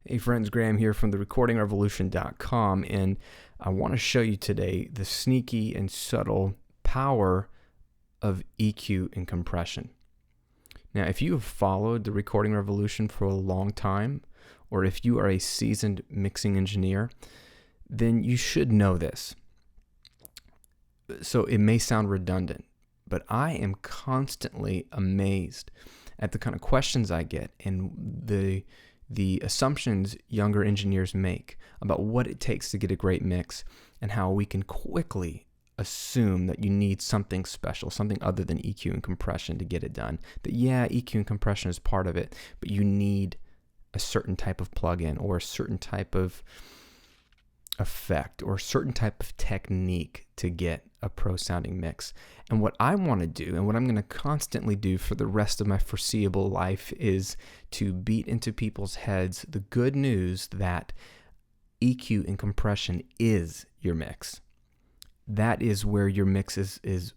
Hey friends, Graham here from the recordingrevolution.com, and I want to show you today the sneaky and subtle power of EQ and compression. Now, if you have followed the Recording Revolution for a long time, or if you are a seasoned mixing engineer, then you should know this. So it may sound redundant, but I am constantly amazed at the kind of questions I get and the assumptions younger engineers make about what it takes to get a great mix, and how we can quickly assume that you need something special, something other than EQ and compression to get it done. That EQ and compression is part of it, but you need a certain type of plugin or a certain type of effect or a certain type of technique to get a pro sounding mix. And what I want to do, and what I'm going to constantly do for the rest of my foreseeable life, is to beat into people's heads the good news that EQ and compression is your mix. That is where your mix is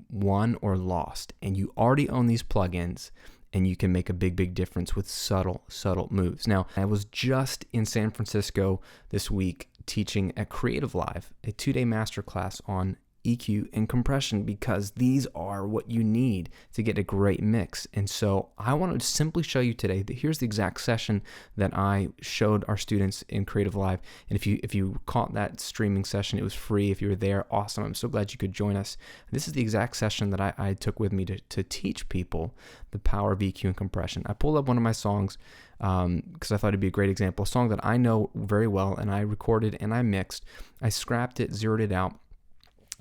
won or lost. And you already own these plugins, and you can make a big difference with subtle moves. Now, I was just in San Francisco this week teaching at Creative Live, a 2-day masterclass on EQ and compression, because these are what you need to get a great mix. And so I want to simply show you today that here's the exact session that I showed our students in Creative Live. And if you caught that streaming session, it was free. If you were there, awesome. I'm so glad you could join us. This is the exact session that I took with me to teach people the power of EQ and compression. I pulled up one of my songs because I thought it'd be a great example, a song that I know very well, and I recorded and I mixed. I scrapped it, zeroed it out,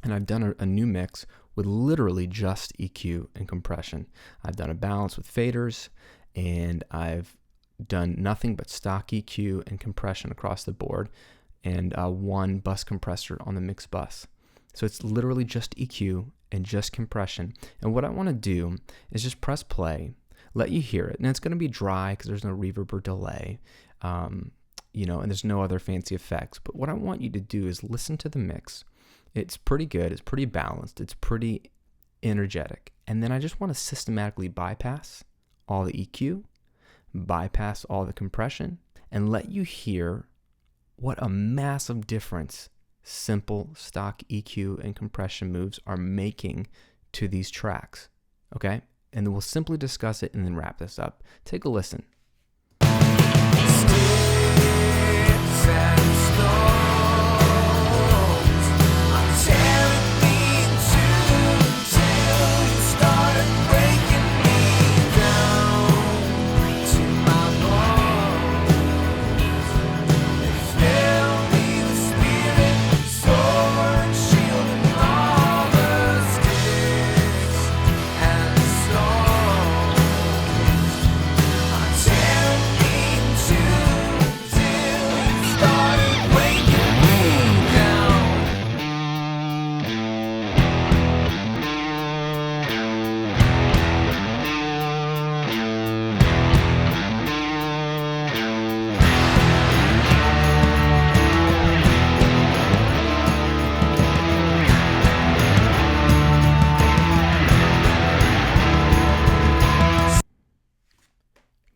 and I've done a new mix with literally just EQ and compression. I've done a balance with faders, and I've done nothing but stock EQ and compression across the board, and one bus compressor on the mix bus. So it's literally just EQ and just compression. And what I want to do is just press play, let you hear it. Now it's going to be dry because there's no reverb or delay, and there's no other fancy effects. But what I want you to do is listen to the mix. It's pretty good. It's pretty balanced. It's pretty energetic. And then I just want to systematically bypass all the EQ, bypass all the compression, and let you hear what a massive difference simple stock EQ and compression moves are making to these tracks. Okay? And then we'll simply discuss it and then wrap this up. Take a listen.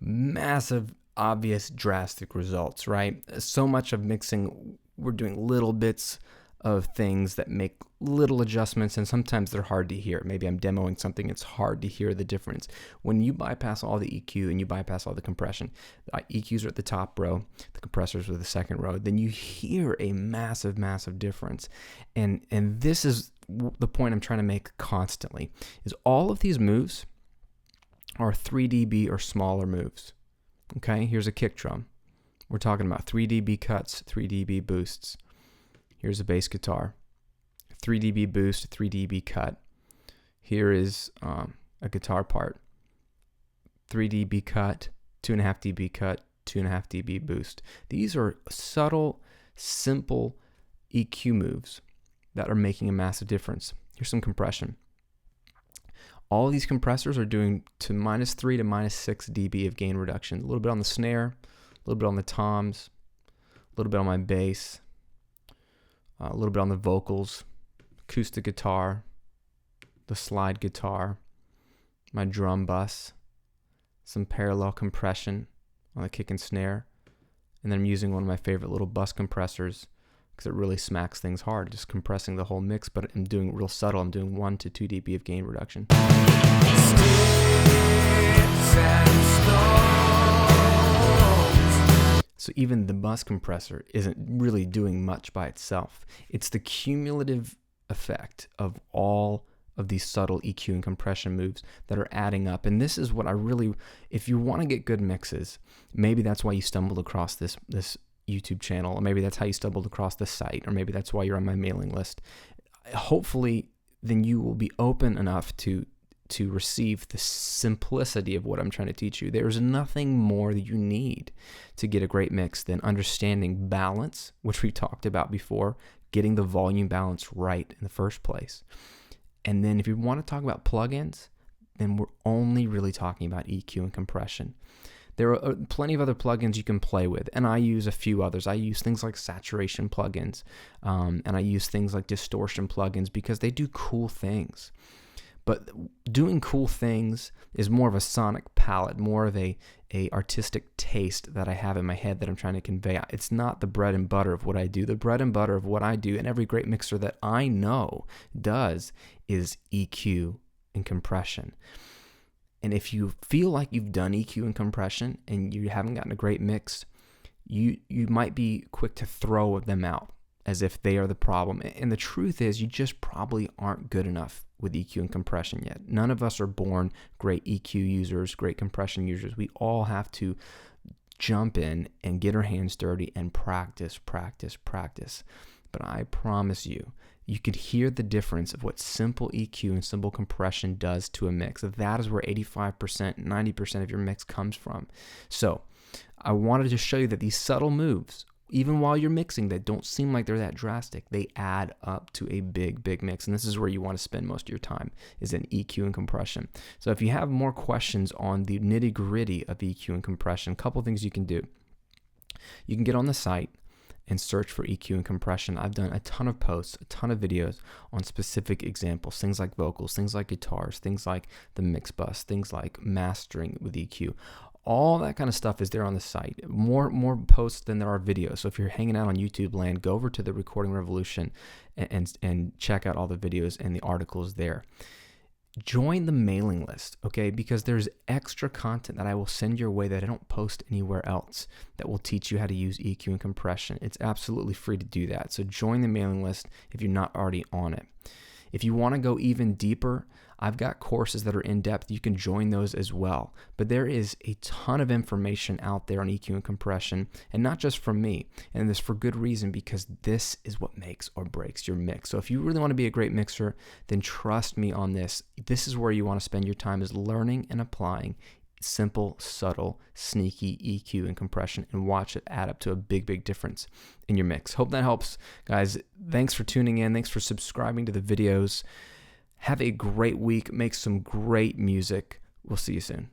Massive, obvious, drastic results, right? So much of mixing, we're doing little bits of things that make little adjustments, and sometimes they're hard to hear. Maybe I'm demoing something, it's hard to hear the difference. When you bypass all the EQ and you bypass all the compression, the EQs are at the top row, the compressors are the second row, then you hear a massive difference. And this is the point I'm trying to make constantly, is all of these moves are 3 dB or smaller moves. Okay, here's a kick drum. We're talking about 3 dB cuts, 3 dB boosts. Here's a bass guitar, 3 dB boost, 3 dB cut. Here is a guitar part, 3 dB cut, 2.5 dB cut, 2.5 dB boost. These are subtle, simple EQ moves that are making a massive difference. Here's some compression. All of these compressors are doing to -3 to -6 dB of gain reduction. A little bit on the snare, a little bit on the toms, a little bit on my bass, a little bit on the vocals, acoustic guitar, the slide guitar, my drum bus, some parallel compression on the kick and snare, And then I'm using one of my favorite little bus compressors because it really smacks things hard, just compressing the whole mix, but I'm doing real subtle. I'm doing 1 to 2 dB of gain reduction. So even the bus compressor isn't really doing much by itself. It's the cumulative effect of all of these subtle EQ and compression moves that are adding up. And this is what I really, if you want to get good mixes, maybe that's why you stumbled across this YouTube channel, or maybe that's how you stumbled across the site, or maybe that's why you're on my mailing list. Hopefully, then you will be open enough to receive the simplicity of what I'm trying to teach you. There's nothing more that you need to get a great mix than understanding balance, which we talked about before, getting the volume balance right in the first place. And then if you want to talk about plugins, then we're only really talking about EQ and compression. There are plenty of other plugins you can play with, and I use a few others. I use things like saturation plugins, and I use things like distortion plugins because they do cool things. But doing cool things is more of a sonic palette, more of a artistic taste that I have in my head that I'm trying to convey. It's not the bread and butter of what I do. The bread and butter of what I do, and every great mixer that I know does, is EQ and compression. And if you feel like you've done EQ and compression and you haven't gotten a great mix, you might be quick to throw them out as if they are the problem. And the truth is, you just probably aren't good enough with EQ and compression yet. None of us are born great EQ users, great compression users. We all have to jump in and get our hands dirty and practice. But I promise you, you could hear the difference of what simple EQ and simple compression does to a mix. That is where 85%, 90% of your mix comes from. So I wanted to show you that these subtle moves, even while you're mixing, that don't seem like they're that drastic, they add up to a big mix. And this is where you want to spend most of your time, is in EQ and compression. So if you have more questions on the nitty gritty of EQ and compression, a couple things you can do. You can get on the site and search for EQ and compression. I've done a ton of posts, a ton of videos on specific examples, things like vocals, things like guitars, things like the mix bus, things like mastering with EQ. All that kind of stuff is there on the site. More posts than there are videos. So if you're hanging out on YouTube land, go over to the Recording Revolution and check out all the videos and the articles there. Join the mailing list, okay? Because there's extra content that I will send your way that I don't post anywhere else that will teach you how to use EQ and compression. It's absolutely free to do that. So join the mailing list if you're not already on it. If you want to go even deeper, I've got courses that are in depth. You can join those as well. But there is a ton of information out there on EQ and compression, and not just from me. And this for good reason, because this is what makes or breaks your mix. So if you really want to be a great mixer, then trust me on this. This is where you want to spend your time, is learning and applying simple, subtle, sneaky EQ and compression, and watch it add up to a big difference in your mix. Hope that helps, guys. Thanks for tuning in. Thanks for subscribing to the videos. Have a great week. Make some great music. We'll see you soon.